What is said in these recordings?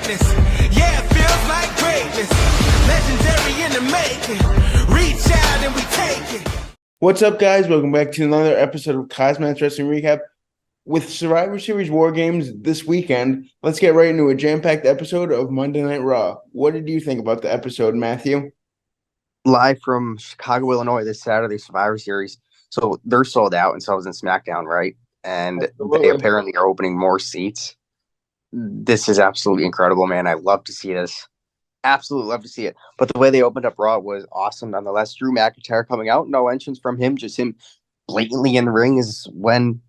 greatness. Yeah, it feels like greatness. Legendary in the making. Reach out and we take it. What's up, guys? Welcome back to another episode of KozMatt's Wrestling Recap. With Survivor Series WarGames this weekend, let's get right into a jam-packed episode of Monday Night Raw. What did you think about the episode, Matthew? Live from Chicago, Illinois, this Saturday, Survivor Series. So they're sold out, and so I was in SmackDown, right? And Absolutely. they apparently are opening more seats. This is absolutely incredible, man. I love to see this. Absolutely love to see it. But the way they opened up Raw was awesome nonetheless. Drew McIntyre coming out, no entrance from him, just him blatantly in the ring is when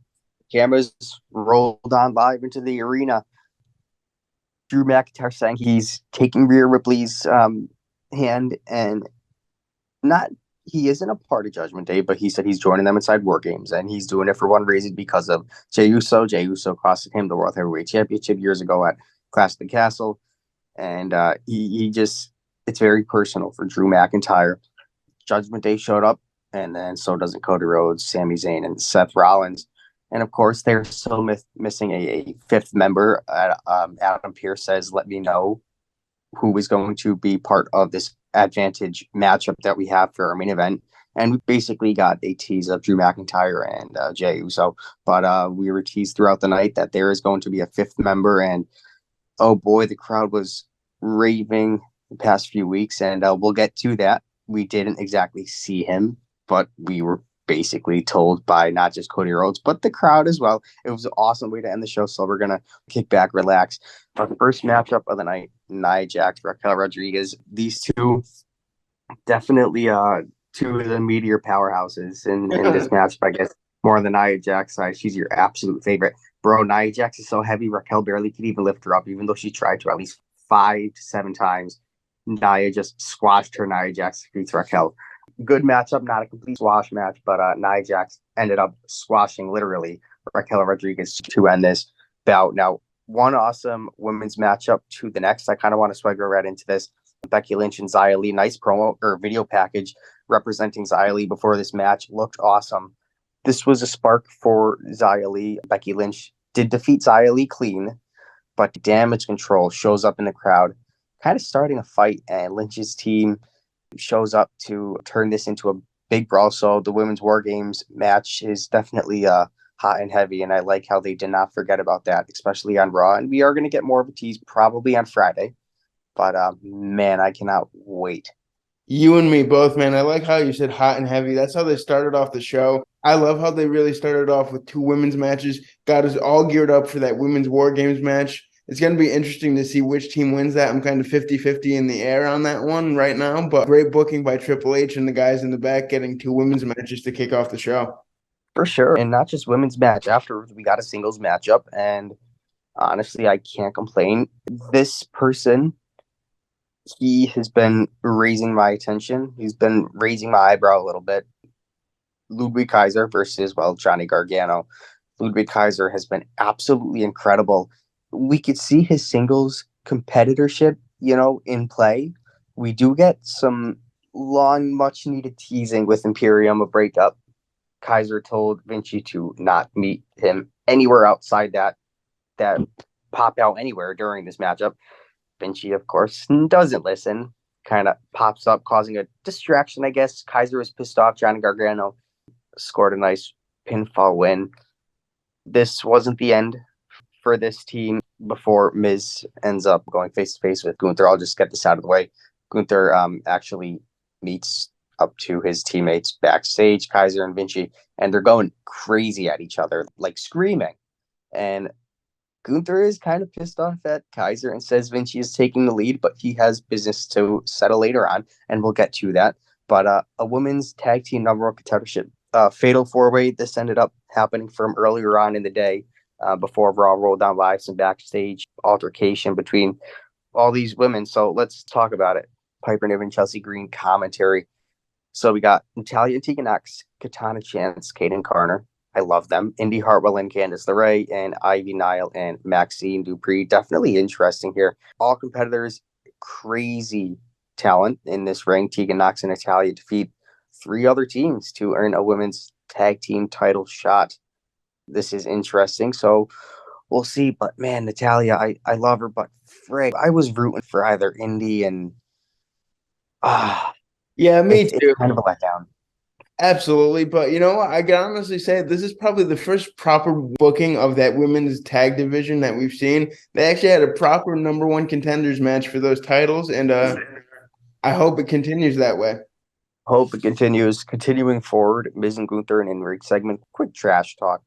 cameras rolled on live into the arena. Drew McIntyre saying he's taking Rhea Ripley's hand, and he isn't a part of Judgment Day, but he said he's joining them inside WarGames, and he's doing it for one reason, because of Jey Uso. Jey Uso costed him the World Heavyweight Championship years ago at Clash of the Castle, and it's very personal for Drew McIntyre. Judgment Day showed up, and then so doesn't Cody Rhodes, Sami Zayn, and Seth Rollins. And of course, they're still missing a fifth member. Adam Pearce says, let me know who is going to be part of this advantage matchup that we have for our main event. And we basically got a tease of Drew McIntyre and Jey Uso. But we were teased throughout the night that there is going to be a fifth member. And oh boy, the crowd was raving the past few weeks. And we'll get to that. We didn't exactly see him, but we were basically told by not just Cody Rhodes, but the crowd as well. It was an awesome way to end the show, so we're going to kick back, relax. But the first matchup of the night, Nia Jax, Raquel Rodriguez. These two definitely two of the meteor powerhouses in this matchup, I guess. More on the Nia Jax side. She's your absolute favorite. Bro, Nia Jax is so heavy, Raquel barely could even lift her up, even though she tried to at least 5 to 7 times. Nia just squashed her. Nia Jax defeats Raquel. Good matchup, not a complete squash match, but Nia Jax ended up squashing literally Raquel Rodriguez to end this bout. Now, one awesome women's matchup to the next. I kind of want to swagger right into this. Becky Lynch and Xia Li, nice promo or video package representing Xia Li before this match. Looked awesome. This was a spark for Xia Li. Becky Lynch did defeat Xia Li clean, but Damage Control shows up in the crowd, kind of starting a fight, and Lynch's team shows up to turn this into a big brawl. So the women's WarGames match is definitely hot and heavy, and I like how they did not forget about that, especially on Raw. And we are going to get more of a tease probably on Friday, but man, I cannot wait. You and me both, man. I like how you said hot and heavy. That's how they started off the show. I love how they really started off with 2 women's matches, got us all geared up for that women's WarGames match. It's going to be interesting to see which team wins that. I'm kind of 50-50 in the air on that one right now, but great booking by Triple H and the guys in the back getting 2 women's matches to kick off the show. For sure. And not just women's match. Afterwards, we got a singles matchup, and honestly, I can't complain. This person, he has been raising my attention. He's been raising my eyebrow a little bit. Ludwig Kaiser versus, Johnny Gargano. Ludwig Kaiser has been absolutely incredible. We could see his singles competitorship, in play. We do get some long, much-needed teasing with Imperium, a breakup. Kaiser told Vinci to not meet him anywhere outside that pop out anywhere during this matchup. Vinci, of course, doesn't listen, kind of pops up, causing a distraction, I guess. Kaiser was pissed off. Johnny Gargano scored a nice pinfall win. This wasn't the end for this team before Miz ends up going face-to-face with Gunther. I'll just get this out of the way. Gunther actually meets up to his teammates backstage, Kaiser and Vinci, and they're going crazy at each other, like screaming. And Gunther is kind of pissed off at Kaiser and says Vinci is taking the lead, but he has business to settle later on, and we'll get to that. But a women's tag team number one contendership, fatal 4-way, this ended up happening from earlier on in the day. Before Raw rolled down live, some backstage altercation between all these women. So let's talk about it. Piper Niven, Chelsea Green commentary. So we got Natalia and Tegan Knox, Katana Chance, Kaden Carter. I love them. Indy Hartwell and Candice LeRae, and Ivy Nile and Maxine Dupree. Definitely interesting here. All competitors, crazy talent in this ring. Tegan Knox and Natalia defeat 3 other teams to earn a women's tag team title shot. This is interesting. So we'll see. But man, Natalia, I love her, but Frig, I was rooting for either Indy and ah, Yeah, me it's too. kind of a letdown. Absolutely. But you know what? I can honestly say this is probably the first proper booking of that women's tag division that we've seen. They actually had a proper number one contenders match for those titles, and I hope it continues that way. Hope it continues. Continuing forward, Miz and Gunther and in-ring segment. Quick trash talk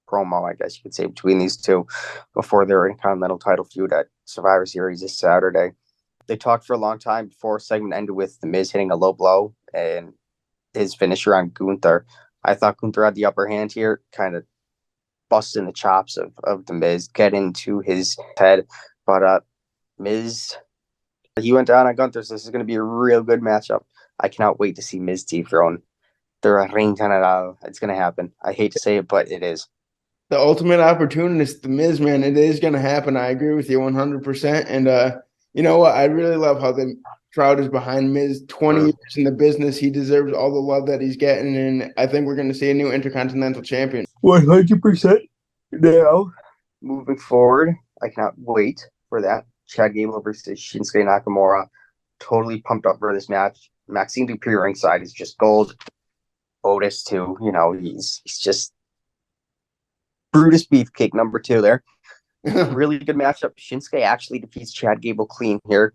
promo, I guess you could say, between these two before their Intercontinental title feud at Survivor Series this Saturday. They talked for a long time before segment ended with The Miz hitting a low blow and his finisher on Gunther. I thought Gunther had the upper hand here, kind of busting the chops of The Miz, get into his head. But Miz, he went down on Gunther, so this is going to be a real good matchup. I cannot wait to see Miz dethrone the Ring General. It's going to happen. I hate to say it, but it is. The ultimate opportunist, the Miz, man, it is going to happen. I agree with you 100%. And you know what? I really love how the crowd is behind Miz. 20 years in the business, he deserves all the love that he's getting, and I think we're going to see a new Intercontinental Champion. 100%. Now, moving forward, I cannot wait for that. Chad Gable versus Shinsuke Nakamura. Totally pumped up for this match. Maxine Dupri ringside is just gold. Otis too, he's just Brutus Beefcake number 2 there. Really good matchup. Shinsuke actually defeats Chad Gable clean here.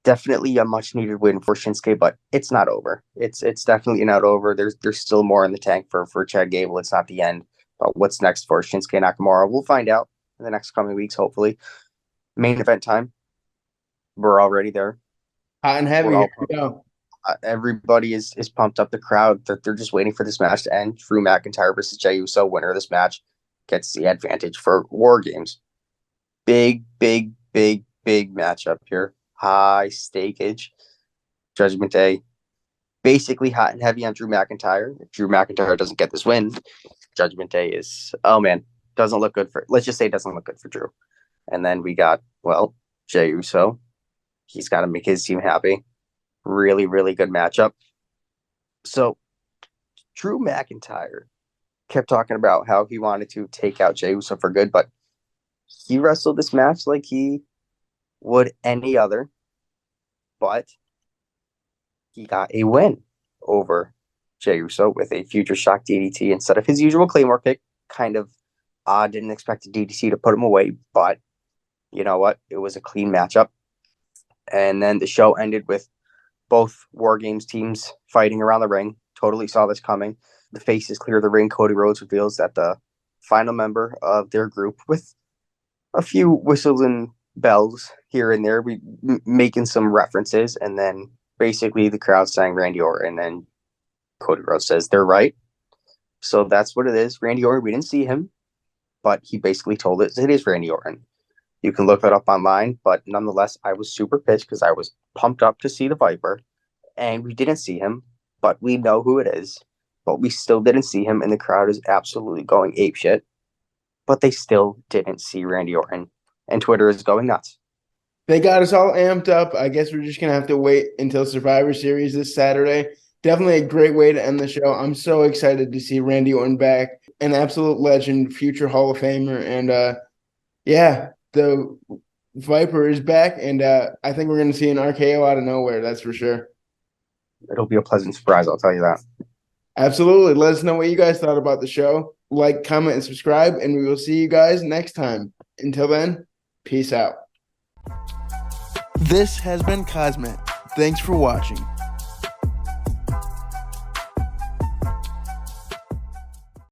Definitely a much needed win for Shinsuke, but it's not over. It's definitely not over. There's still more in the tank for Chad Gable. It's not the end. But what's next for Shinsuke Nakamura? We'll find out in the next coming weeks, hopefully. Main event time. We're already there. Hot and heavy. Here we go. Everybody is pumped up. The crowd, they're just waiting for this match to end. Drew McIntyre versus Jey Uso. Winner of this match gets the advantage for WarGames. Big matchup here. High stakeage. Judgment Day. Basically hot and heavy on Drew McIntyre. If Drew McIntyre doesn't get this win, Judgment Day is, doesn't look good for, let's just say it doesn't look good for Drew. And then we got, Jey Uso. He's got to make his team happy. Really good matchup. So Drew McIntyre kept talking about how he wanted to take out Jey Uso for good, but he wrestled this match like he would any other, but he got a win over Jey Uso with a future shock DDT instead of his usual Claymore kick. Kind of odd, didn't expect a DDT to put him away, but you know what? It was a clean matchup. And then the show ended with both WarGames teams fighting around the ring. Totally saw this coming. The faces clear the ring. Cody Rhodes reveals that the final member of their group, with a few whistles and bells here and there, we making some references, and then basically the crowd sang Randy Orton, and Cody Rhodes says they're right. So that's what it is. Randy Orton, we didn't see him, but he basically told us it is Randy Orton. You can look that up online, but nonetheless, I was super pissed because I was pumped up to see the Viper, and we didn't see him, but we know who it is. But we still didn't see him, and the crowd is absolutely going apeshit. But they still didn't see Randy Orton, and Twitter is going nuts. They got us all amped up. I guess we're just going to have to wait until Survivor Series this Saturday. Definitely a great way to end the show. I'm so excited to see Randy Orton back, an absolute legend, future Hall of Famer, and the Viper is back, and I think we're going to see an RKO out of nowhere, that's for sure. It'll be a pleasant surprise, I'll tell you that. Absolutely. Let us know what you guys thought about the show. Like, comment, and subscribe, and we will see you guys next time. Until then, peace out. This has been KozMatt. Thanks for watching.